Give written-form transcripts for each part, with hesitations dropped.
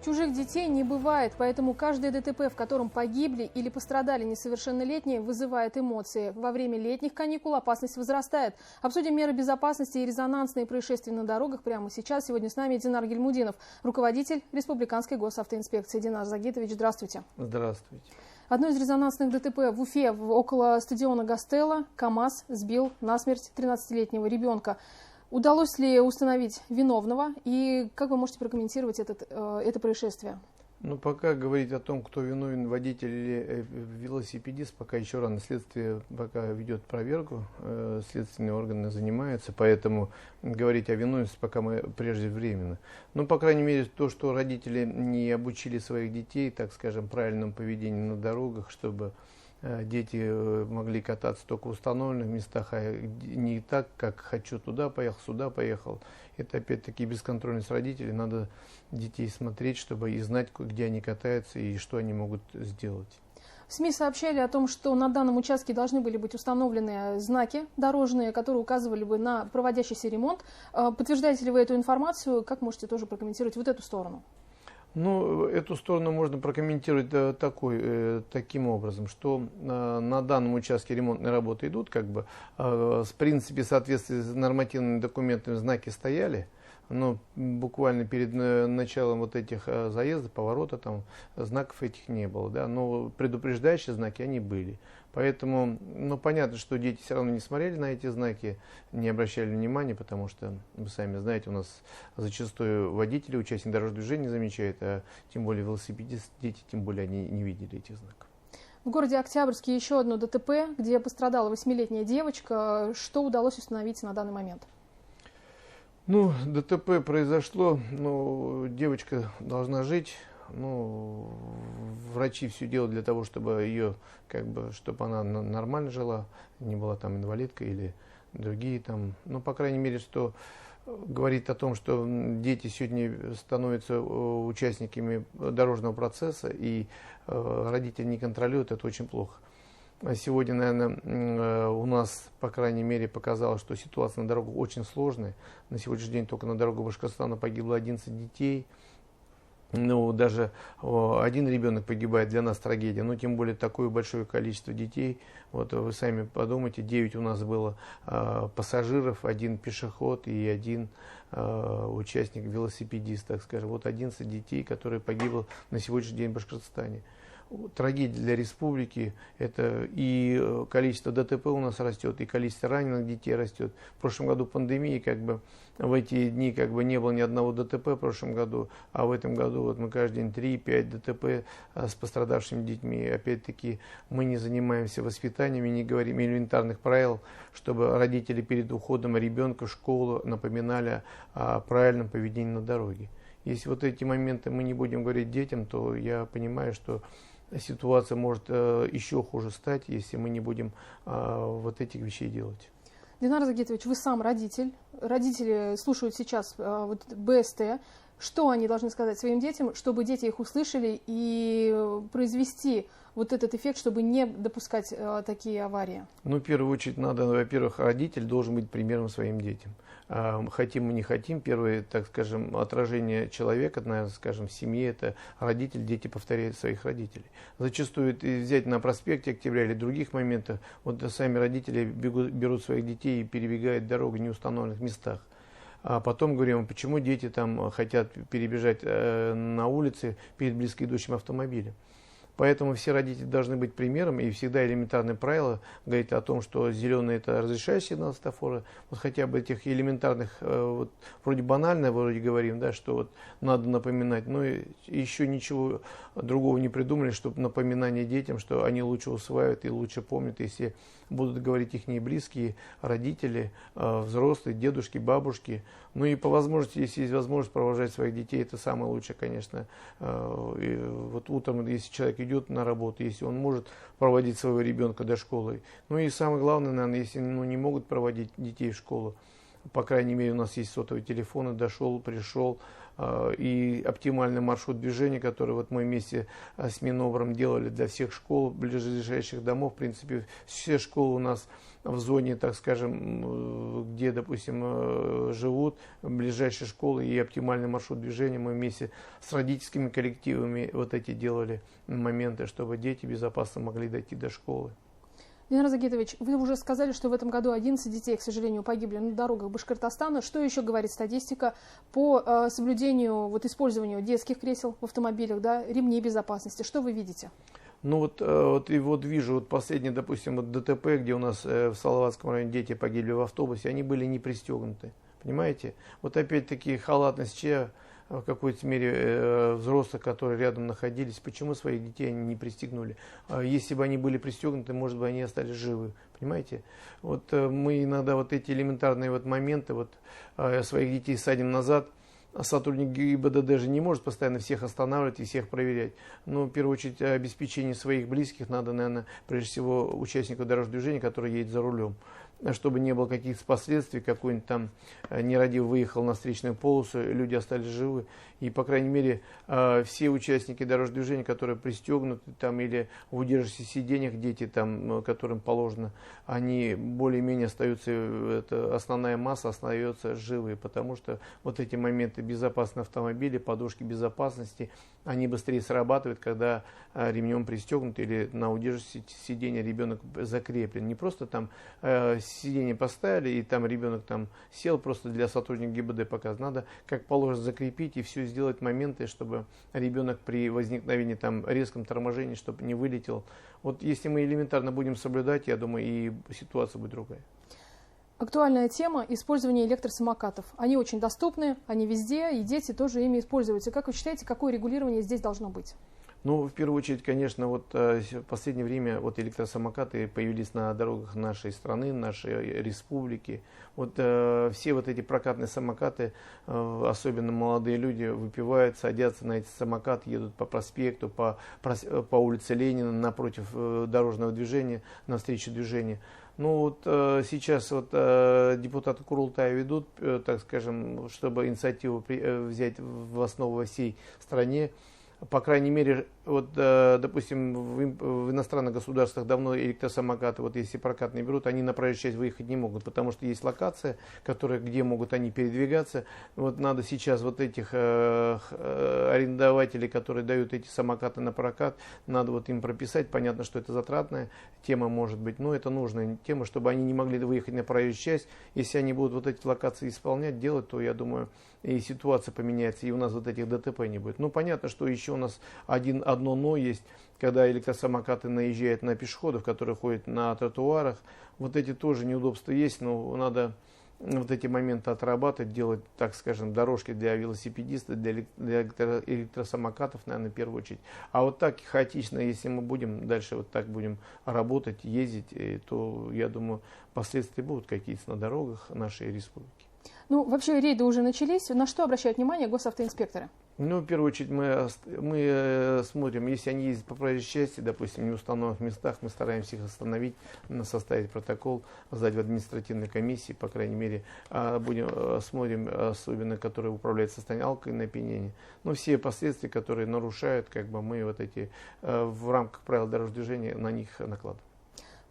Чужих детей не бывает, поэтому каждое ДТП, в котором погибли или пострадали несовершеннолетние, вызывает эмоции. Во время летних каникул опасность возрастает. Обсудим меры безопасности и резонансные происшествия на дорогах прямо сейчас. Сегодня с нами Динар Гильмудинов, руководитель Республиканской госавтоинспекции. Динар Загитович, здравствуйте. Здравствуйте. Одно из резонансных ДТП в Уфе около стадиона Гастелло. КАМАЗ сбил насмерть 13-летнего ребенка. Удалось ли установить виновного и как вы можете прокомментировать это происшествие? Ну, пока говорить о том, кто виновен, водитель или велосипедист, пока еще рано. Следствие пока ведет проверку, следственные органы занимаются, поэтому говорить о виновности пока мы преждевременно. Но, по крайней мере, то, что родители не обучили своих детей, так скажем, правильному поведению на дорогах, чтобы дети могли кататься только в установленных местах, а не так, как хочу, туда поехал, сюда поехал. Это опять-таки бесконтрольность родителей. Надо детей смотреть, чтобы и знать, где они катаются и что они могут сделать. В СМИ сообщали о том, что на данном участке должны были быть установлены знаки дорожные, которые указывали бы на проводящийся ремонт. Подтверждаете ли вы эту информацию? Как можете тоже прокомментировать вот эту сторону? Ну, эту сторону можно прокомментировать таким образом, что на данном участке ремонтные работы идут, в принципе, в соответствии с нормативными документами знаки стояли, но буквально перед началом вот этих заездов, поворота, там знаков этих не было, да, но предупреждающие знаки, они были. Поэтому, ну, понятно, что дети все равно не смотрели на эти знаки, не обращали внимания, потому что, вы сами знаете, у нас зачастую водители, участники дорожного движения не замечают, а тем более велосипедисты, дети, тем более они не видели этих знаков. В городе Октябрьске еще одно ДТП, где пострадала 8-летняя девочка. Что удалось установить на данный момент? Ну, ДТП произошло, девочка должна жить. Ну, врачи все делают для того, чтобы ее, чтобы она нормально жила, не была там инвалидкой или другие там. Ну, по крайней мере, что говорит о том, что дети сегодня становятся участниками дорожного процесса, и родители не контролируют, это очень плохо. А сегодня, наверное, у нас, по крайней мере, показалось, что ситуация на дорогах очень сложная. На сегодняшний день только на дорогах Башкортостана погибло 11 детей. Ну, даже один ребенок погибает, для нас трагедия, но тем более такое большое количество детей. Вот вы сами подумайте, 9 у нас было пассажиров, 1 пешеход и 1 участник, велосипедист, так скажем. Вот 11 детей, которые погибло на сегодняшний день в Башкортостане. Трагедия для республики, это и количество ДТП у нас растет, и количество раненых детей растет. В прошлом году пандемии, в эти дни не было ни одного ДТП в прошлом году, а в этом году вот мы каждый день 3-5 ДТП с пострадавшими детьми. Опять-таки мы не занимаемся воспитанием и не говорим элементарных правил, чтобы родители перед уходом ребенка в школу напоминали о правильном поведении на дороге. Если вот эти моменты мы не будем говорить детям, то я понимаю, что ситуация может еще хуже стать, если мы не будем вот этих вещей делать. Динар Загитович, вы сам родитель. Родители слушают сейчас БСТ. Что они должны сказать своим детям, чтобы дети их услышали и произвести вот этот эффект, чтобы не допускать такие аварии? Ну, в первую очередь, во-первых, родитель должен быть примером своим детям. Хотим мы не хотим, первое, так скажем, отражение человека, наверное, скажем, в семье, это родитель, дети повторяют своих родителей. Зачастую взять на проспекте Октября или других моментах, вот сами родители берут своих детей и перебегают дорогу в неустановленных местах. А потом говорим, почему дети там хотят перебежать на улице перед близко идущим автомобилем. Поэтому все родители должны быть примером, и всегда элементарное правило говорит о том, что зеленый – это разрешающий сигнал светофора. Вот хотя бы этих элементарных, вроде банально, вроде говорим, да, что вот надо напоминать, но еще ничего другого не придумали, чтобы напоминание детям, что они лучше усваивают и лучше помнят, если будут говорить их близкие, родители, взрослые, дедушки, бабушки. Ну и по возможности, если есть возможность провожать своих детей, это самое лучшее, конечно. И вот утром, если человек идет на работу, если он может проводить своего ребенка до школы. Ну и самое главное, наверное, если не могут проводить детей в школу, по крайней мере, у нас есть сотовые телефоны, дошел, пришел, и оптимальный маршрут движения, который вот мы вместе с Минобром делали для всех школ, ближайших домов. В принципе, все школы у нас в зоне, так скажем, где, допустим, живут ближайшие школы и оптимальный маршрут движения. Мы вместе с родительскими коллективами вот эти делали моменты, чтобы дети безопасно могли дойти до школы. Ленар Загитович, вы уже сказали, что в этом году 11 детей, к сожалению, погибли на дорогах Башкортостана. Что еще говорит статистика по соблюдению, использованию детских кресел в автомобилях, да, ремней безопасности? Что вы видите? Ну вот вижу, последний, допустим, ДТП, где у нас в Салаватском районе дети погибли в автобусе, они были не пристегнуты, понимаете? Вот опять-таки халатность чья, в какой-то мере взрослых, которые рядом находились, почему своих детей они не пристегнули? Если бы они были пристегнуты, может быть, они остались живы, понимаете? Вот мы иногда вот эти элементарные моменты своих детей садим назад. Сотрудник ГИБДД же не может постоянно всех останавливать и всех проверять. Но в первую очередь обеспечение своих близких надо, наверное, прежде всего участнику дорожного движения, который едет за рулем. Чтобы не было каких-то последствий, какой-нибудь там нерадивый выехал на встречную полосу, люди остались живы. И, по крайней мере, все участники дорожного движения, которые пристегнуты там, или в удерживающихся сиденьях, дети, там, которым положено, они более-менее остаются, основная масса остается живы, потому что вот эти моменты безопасности автомобиля, подушки безопасности, они быстрее срабатывают, когда ремнем пристегнут или на удерживающемся сиденье ребенок закреплен. Не просто там сиденье поставили, и там ребенок там сел, просто для сотрудника ГИБДД показано. Надо, как положено, закрепить и все сделать моменты, чтобы ребенок при возникновении там резком торможении, чтобы не вылетел. Вот если мы элементарно будем соблюдать, я думаю, и ситуация будет другая. Актуальная тема – использование электросамокатов. Они очень доступны, они везде, и дети тоже ими используются. Как вы считаете, какое регулирование здесь должно быть? Ну, в первую очередь, конечно, в последнее время электросамокаты появились на дорогах нашей страны, нашей республики. Все эти прокатные самокаты, особенно молодые люди, выпивают, садятся на эти самокаты, едут по проспекту, по улице Ленина, напротив дорожного движения, навстречу движению. Сейчас депутаты Курултая ведут, так скажем, чтобы инициативу взять в основу во всей стране. По крайней мере, допустим, в иностранных государствах давно электросамокаты, если прокатные берут, они на проезжую часть выехать не могут, потому что есть локация, где могут они передвигаться. Надо сейчас этих арендователей, которые дают эти самокаты на прокат, надо им прописать. Понятно, что это затратная тема может быть, но это нужная тема, чтобы они не могли выехать на проезжую часть. Если они будут эти локации исполнять, делать, то, я думаю, и ситуация поменяется, и у нас этих ДТП не будет. Понятно, что еще у нас одно «но» есть, когда электросамокаты наезжают на пешеходов, которые ходят на тротуарах. Эти тоже неудобства есть, но надо эти моменты отрабатывать, делать, так скажем, дорожки для велосипедистов, для электросамокатов, наверное, в первую очередь. А так хаотично, если мы будем дальше так будем работать, ездить, то, я думаю, последствия будут какие-то на дорогах нашей республики. Вообще рейды уже начались. На что обращают внимание госавтоинспекторы? В первую очередь мы смотрим, если они ездят по проезжей части, допустим, в неустановленных местах, мы стараемся их остановить, составить протокол, сдать в административной комиссии, по крайней мере, смотрим, особенно, которые управляют состоянием алкогольного опьянения. Все последствия, которые нарушают, мы в рамках правил дорожного движения на них накладываем.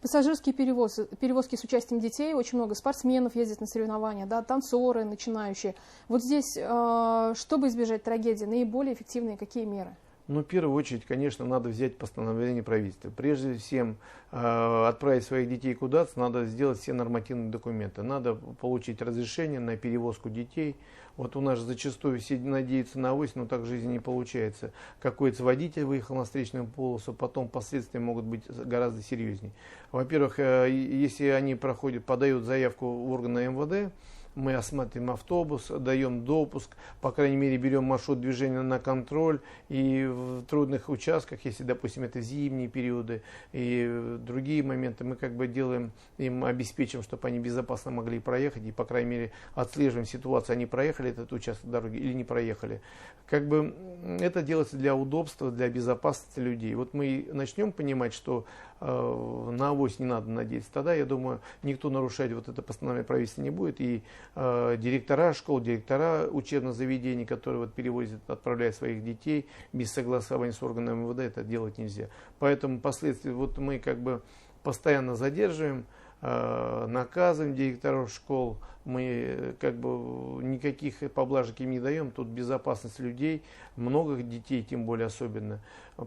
Пассажирские перевозки с участием детей, очень много спортсменов ездят на соревнования, да, танцоры начинающие. Здесь, чтобы избежать трагедии, наиболее эффективные какие меры? В первую очередь, конечно, надо взять постановление правительства. Прежде всего, отправить своих детей куда-то, надо сделать все нормативные документы. Надо получить разрешение на перевозку детей. У нас зачастую все надеются на авось, но так в жизни не получается. Какой-то водитель выехал на встречную полосу, потом последствия могут быть гораздо серьезнее. Во-первых, если они подают заявку в органы МВД, мы осматриваем автобус, даем допуск, по крайней мере берем маршрут движения на контроль, и в трудных участках, если, допустим, это зимние периоды и другие моменты, мы делаем им, обеспечим, чтобы они безопасно могли проехать, и, по крайней мере, отслеживаем ситуацию, они проехали этот участок дороги или не проехали. Это делается для удобства, для безопасности людей. Мы начнем понимать, что на авось не надо надеяться, тогда, я думаю, никто нарушать это постановление правительства не будет, и директора школ, директора учебных заведений, которые вот перевозят, отправляют своих детей без согласования с органами МВД, это делать нельзя. Поэтому последствия вот мы как бы постоянно задерживаем, наказываем директоров школ, мы как бы никаких поблажек им не даем, тут безопасность людей, много детей тем более особенно,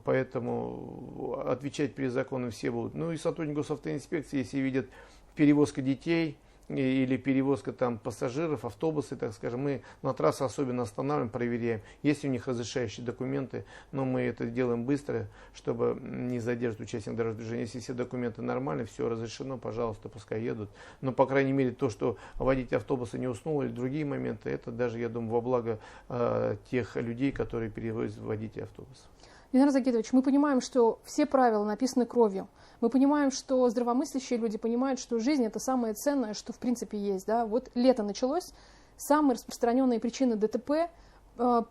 поэтому отвечать перед законом все будут. Ну и сотрудники госавтоинспекции, если видят перевозка детей или перевозка там пассажиров, автобусы, так скажем, мы на трассу особенно останавливаем, проверяем, есть ли у них разрешающие документы, но мы это делаем быстро, чтобы не задерживать участников дорожного движения. Если все документы нормальны, все разрешено, пожалуйста, пускай едут. Но, по крайней мере, то, что водитель автобуса не уснул или другие моменты, это даже, я думаю, во благо тех людей, которые перевозят водителя автобуса. Динар Загитович, мы понимаем, что все правила написаны кровью. Мы понимаем, что здравомыслящие люди понимают, что жизнь – это самое ценное, что в принципе есть. Да? Вот лето началось, самые распространенные причины ДТП.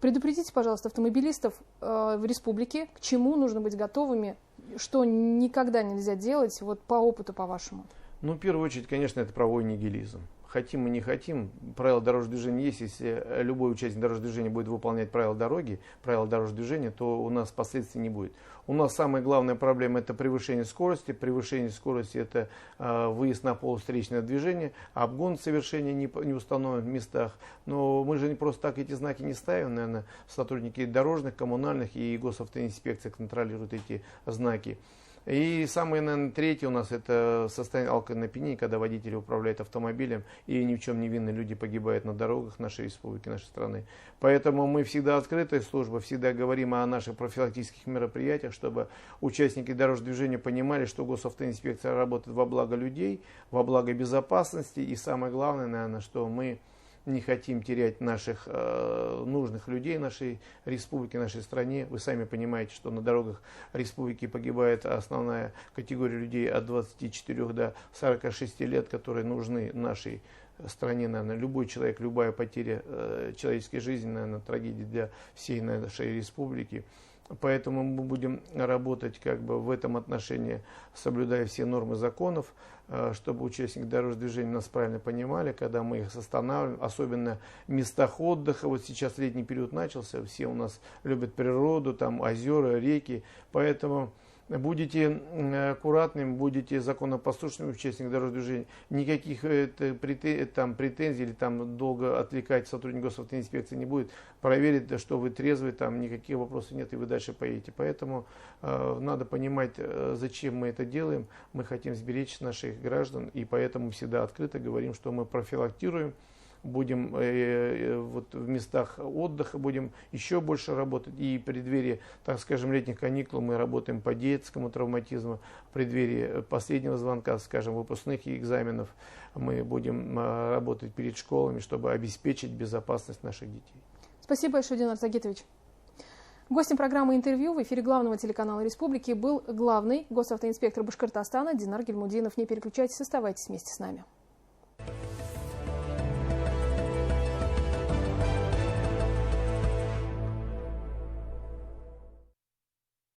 Предупредите, пожалуйста, автомобилистов в республике, к чему нужно быть готовыми, что никогда нельзя делать, вот по опыту, по-вашему. Ну, в первую очередь, конечно, это правовой нигилизм. Хотим мы не хотим, правила дорожного движения есть. Если любой участник дорожного движения будет выполнять правила дороги, правила дорожного движения, то у нас последствий не будет. У нас самая главная проблема – это превышение скорости. Превышение скорости – это выезд на полувстречное движение, обгон совершения не установлен в местах. Но мы же не просто так эти знаки не ставим, наверное, сотрудники дорожных, коммунальных и госавтоинспекции контролируют эти знаки. И самое, наверное, третье у нас это состояние алкогольного опьянения, когда водители управляют автомобилем и ни в чем не винные люди погибают на дорогах нашей республики, нашей страны. Поэтому мы всегда открытая служба, всегда говорим о наших профилактических мероприятиях, чтобы участники дорожного движения понимали, что госавтоинспекция работает во благо людей, во благо безопасности. И самое главное, наверное, что мы не хотим терять наших нужных людей нашей республики, нашей стране. Вы сами понимаете, что на дорогах республики погибает основная категория людей от 24 до 46 лет, которые нужны нашей стране. Наверное, любой человек, любая потеря человеческой жизни, наверное, трагедия для всей нашей республики. Поэтому мы будем работать как бы в этом отношении, соблюдая все нормы законов, чтобы участники дорожного движения нас правильно понимали, когда мы их останавливаем, особенно в местах отдыха. Вот сейчас летний период начался, все у нас любят природу, там озера, реки, поэтому будете аккуратными, будете законопослушными участниками дорожного движения. Никаких претензий или там долго отвлекать сотрудник госавтоинспекции не будет. Проверить, что вы трезвый, там никаких вопросов нет, и вы дальше поедете. Поэтому надо понимать, зачем мы это делаем. Мы хотим сберечь наших граждан, и поэтому всегда открыто говорим, что мы профилактируем. Будем вот в местах отдыха будем еще больше работать. И в преддверии, так скажем, летних каникул мы работаем по детскому травматизму. В преддверии последнего звонка, скажем, выпускных экзаменов мы будем работать перед школами, чтобы обеспечить безопасность наших детей. Спасибо большое, Динар Загитович. Гостем программы «Интервью» в эфире главного телеканала Республики был главный госавтоинспектор Башкортостана Динар Гильмудинов. Не переключайтесь, оставайтесь вместе с нами.